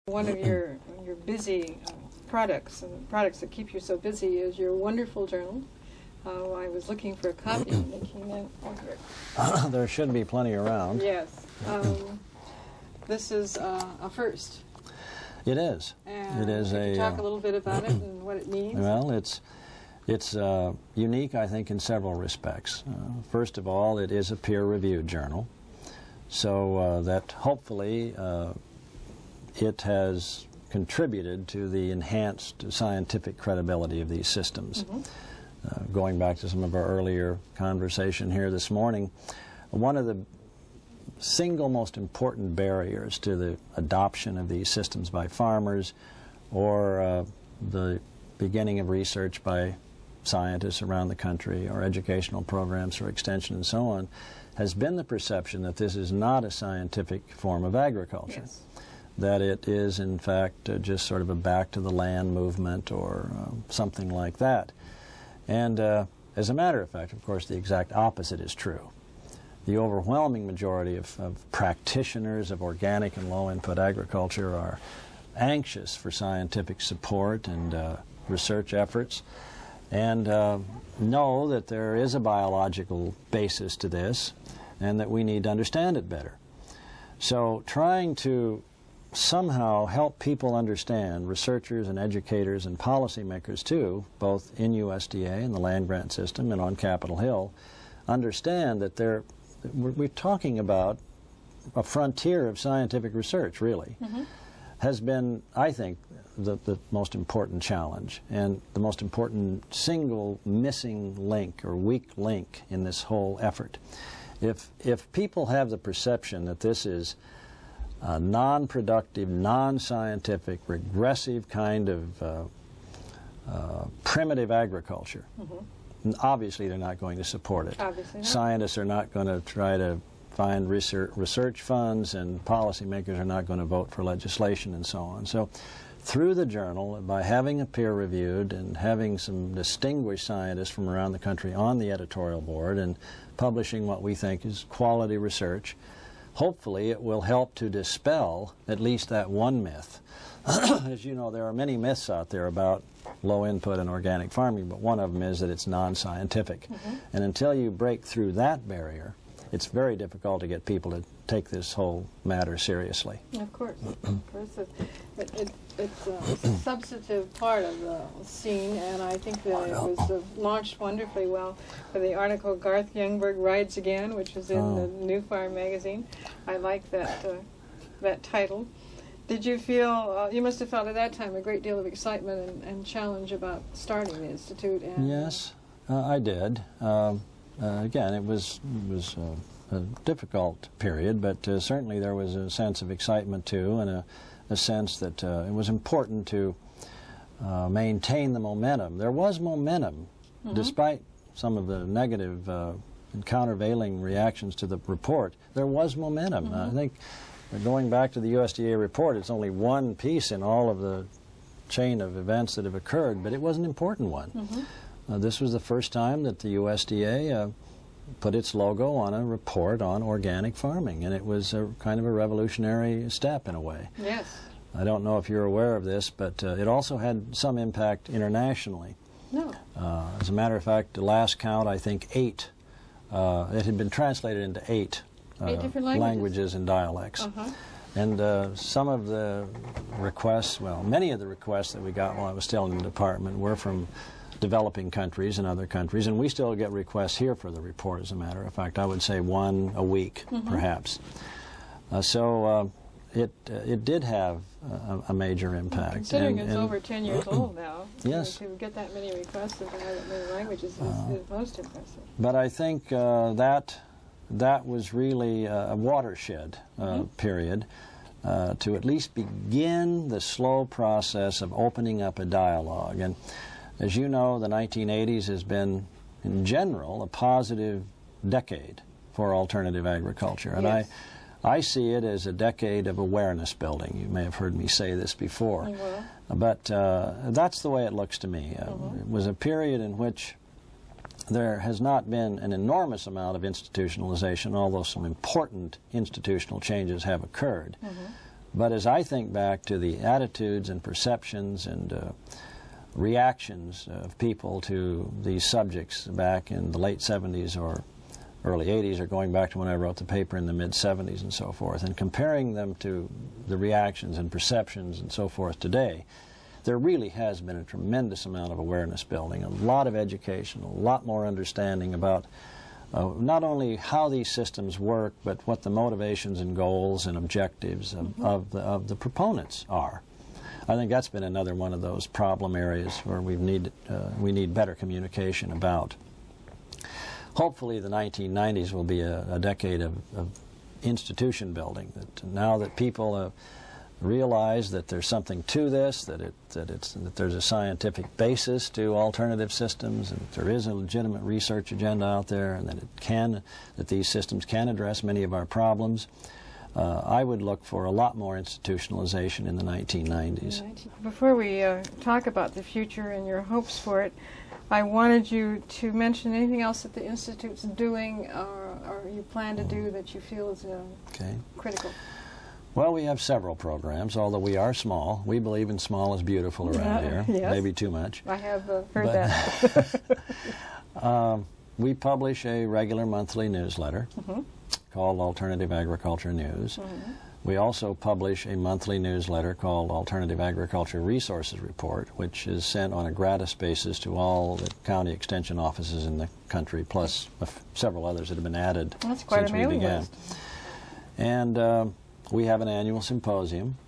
One of your busy products, and products that keep you so busy, is your wonderful journal. I was looking for a copy and they came in. There should be plenty around. Yes. This is a first. It is. And it is can you a. talk a little bit about it and what it means? Well, it's unique, I think, in several respects. First of all, it is a peer-reviewed journal, so that hopefully it has contributed to the enhanced scientific credibility of these systems. Going back to some of our earlier conversation here this morning, one of the single most important barriers to the adoption of these systems by farmers or the beginning of research by scientists around the country or educational programs for extension and so on has been the perception that this is not a scientific form of agriculture. Yes. That it is in fact just sort of a back to the land movement or something like that. And as a matter of fact, of course, the exact opposite is true. The overwhelming majority of practitioners of organic and low-input agriculture are anxious for scientific support and research efforts, and know that there is a biological basis to this and that we need to understand it better. So trying to somehow help people understand, researchers and educators and policymakers too, both in USDA and the land grant system and on Capitol Hill, understand that we're talking about a frontier of scientific research, really, has been, I think, the most important challenge and the most important single missing link or weak link in this whole effort. If people have the perception that this is non-productive, non-scientific, regressive kind of primitive agriculture, obviously they're not going to support it. Obviously not. Scientists are not going to try to find research funds, and policymakers are not going to vote for legislation and so on. So through the journal, by having it peer-reviewed and having some distinguished scientists from around the country on the editorial board and publishing what we think is quality research, hopefully it will help to dispel at least that one myth. As you know, there are many myths out there about low input and organic farming, but one of them is that it's non-scientific. And until you break through that barrier, it's very difficult to get people to take this whole matter seriously. Of course. Of course. It's a substantive part of the scene, and I think that it was launched wonderfully well for the article Garth Youngberg Rides Again, which is in the New Farm magazine. I like that title. Did you feel, you must have felt at that time a great deal of excitement and challenge about starting the Institute? And yes, I did. Again, it was a difficult period, but certainly there was a sense of excitement too, and a sense that it was important to maintain the momentum. There was momentum, despite some of the negative and countervailing reactions to the report. There was momentum. I think, going back to the USDA report, it's only one piece in all of the chain of events that have occurred, but it was an important one. This was the first time that the USDA put its logo on a report on organic farming, and it was a kind of a revolutionary step in a way. Yes. I don't know if you're aware of this, but it also had some impact internationally. No. As a matter of fact, the last count, I think 8. It had been translated into 8 different languages and dialects. And some of the requests, well, many of the requests that we got while I was still in the department were from developing countries and other countries, and we still get requests here for the report, as a matter of fact. I would say one a week, perhaps. So it did have a major impact. Considering it's over 10 years old now, yes. To get that many requests and to have that many languages is most impressive. But I think that was really a watershed period to at least begin the slow process of opening up a dialogue. And as you know, the 1980s has been, in general, a positive decade for alternative agriculture. And yes. I see it as a decade of awareness building. You may have heard me say this before. But that's the way it looks to me. It was a period in which there has not been an enormous amount of institutionalization, although some important institutional changes have occurred. But as I think back to the attitudes and perceptions and reactions of people to these subjects back in the late 70s or early 80s, or going back to when I wrote the paper in the mid-70s and so forth, and comparing them to the reactions and perceptions and so forth today, there really has been a tremendous amount of awareness building, a lot of education, a lot more understanding about not only how these systems work, but what the motivations and goals and objectives of the proponents are. I think that's been another one of those problem areas where we need better communication about. Hopefully the 1990s will be a decade of institution building, that now that people realize that there's something to this, that there's a scientific basis to alternative systems, and that there is a legitimate research agenda out there, and that these systems can address many of our problems. I would look for a lot more institutionalization in the 1990s. Before we talk about the future and your hopes for it, I wanted you to mention anything else that the Institute's doing or you plan to do that you feel is critical. Well, we have several programs, although we are small. We believe in small is beautiful around here, yes. Maybe too much. I have heard that. We publish a regular monthly newsletter called Alternative Agriculture News. We also publish a monthly newsletter called Alternative Agriculture Resources Report, which is sent on a gratis basis to all the county extension offices in the country, plus several others that have been added That's quite since a we mailing began. list. And we have an annual symposium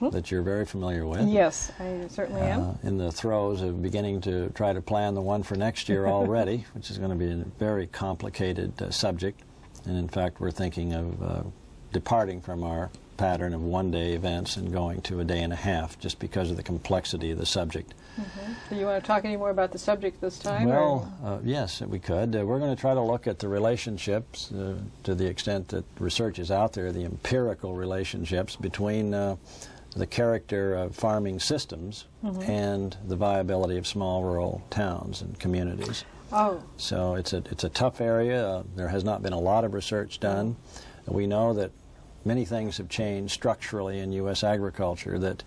that you're very familiar with. Yes, I certainly am. In the throes of beginning to try to plan the one for next year already, which is going to be a very complicated subject. And in fact, we're thinking of departing from our pattern of one-day events and going to a day and a half, just because of the complexity of the subject. Do you want to talk any more about the subject this time? Well, yes, we could. We're going to try to look at the relationships, to the extent that research is out there, the empirical relationships between the character of farming systems and the viability of small rural towns and communities. Oh. So it's a tough area. There has not been a lot of research done. We know that many things have changed structurally in U.S. agriculture that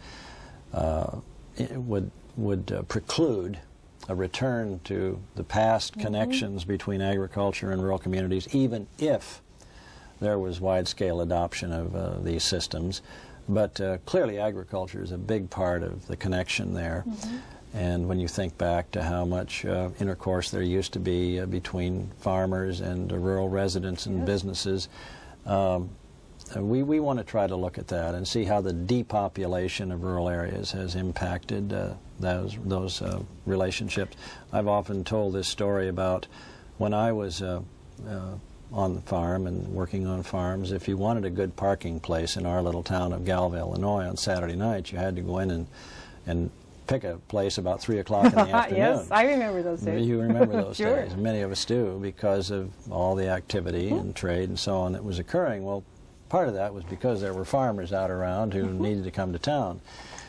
it would preclude a return to the past connections between agriculture and rural communities, even if there was wide-scale adoption of these systems. But clearly agriculture is a big part of the connection there. And when you think back to how much intercourse there used to be between farmers and rural residents and businesses, we want to try to look at that and see how the depopulation of rural areas has impacted those relationships. I've often told this story about when I was on the farm and working on farms. If you wanted a good parking place in our little town of Galville, Illinois, on Saturday night, you had to go in and pick a place about 3 o'clock in the afternoon. Yes, I remember those days. You remember those Sure. days. Many of us do, because of all the activity and trade and so on that was occurring. Well, part of that was because there were farmers out around who needed to come to town.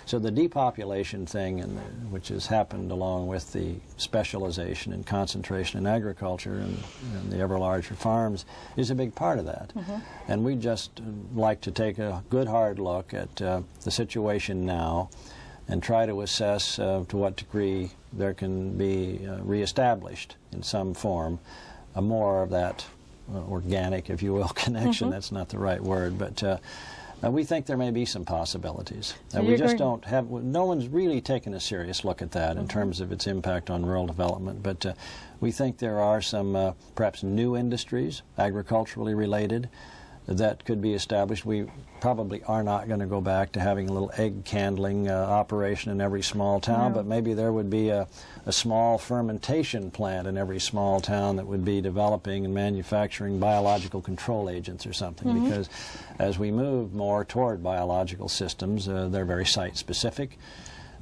So the depopulation thing, which has happened along with the specialization and concentration in agriculture and the ever larger farms, is a big part of that. And we just like to take a good hard look at the situation now and try to assess to what degree there can be reestablished in some form more of that organic, if you will, connection. That's not the right word, but we think there may be some possibilities. So we just don't have, no one's really taken a serious look at that in terms of its impact on rural development, but we think there are some perhaps new industries, agriculturally related, that could be established. We probably are not going to go back to having a little egg candling operation in every small town, but maybe there would be a small fermentation plant in every small town that would be developing and manufacturing biological control agents or something, because as we move more toward biological systems, they're very site-specific,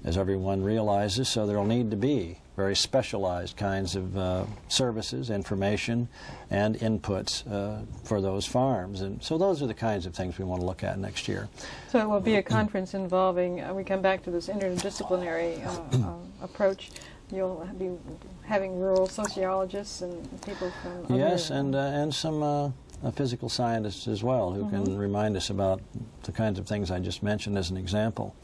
as everyone realizes, so there will need to be very specialized kinds of services, information, and inputs for those farms. And so those are the kinds of things we want to look at next year. So it will be a conference involving, we come back to this interdisciplinary approach. You'll be having rural sociologists and people from Yes, and some physical scientists as well who can remind us about the kinds of things I just mentioned as an example.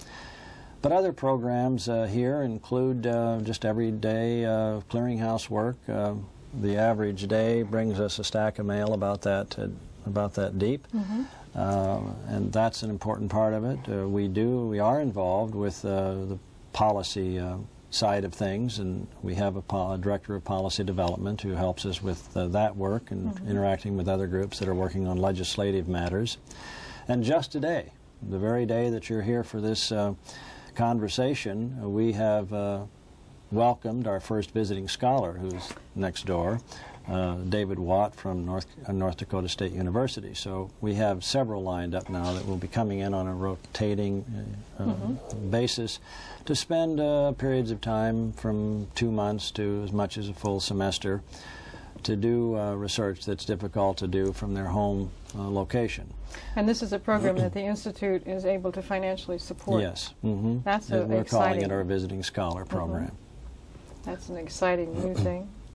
But other programs here include just everyday clearinghouse work. The average day brings us a stack of mail about that deep, and that's an important part of it. We are involved with the policy side of things, and we have a director of policy development who helps us with that work and interacting with other groups that are working on legislative matters. And just today, the very day that you're here for this conversation, we have welcomed our first visiting scholar who's next door, David Watt from North Dakota State University. So we have several lined up now that will be coming in on a rotating basis to spend periods of time from 2 months to as much as a full semester to do research that's difficult to do from their home location. And this is a program that the Institute is able to financially support. Yes. That's we're exciting. calling it our Visiting Scholar Program. That's an exciting new thing.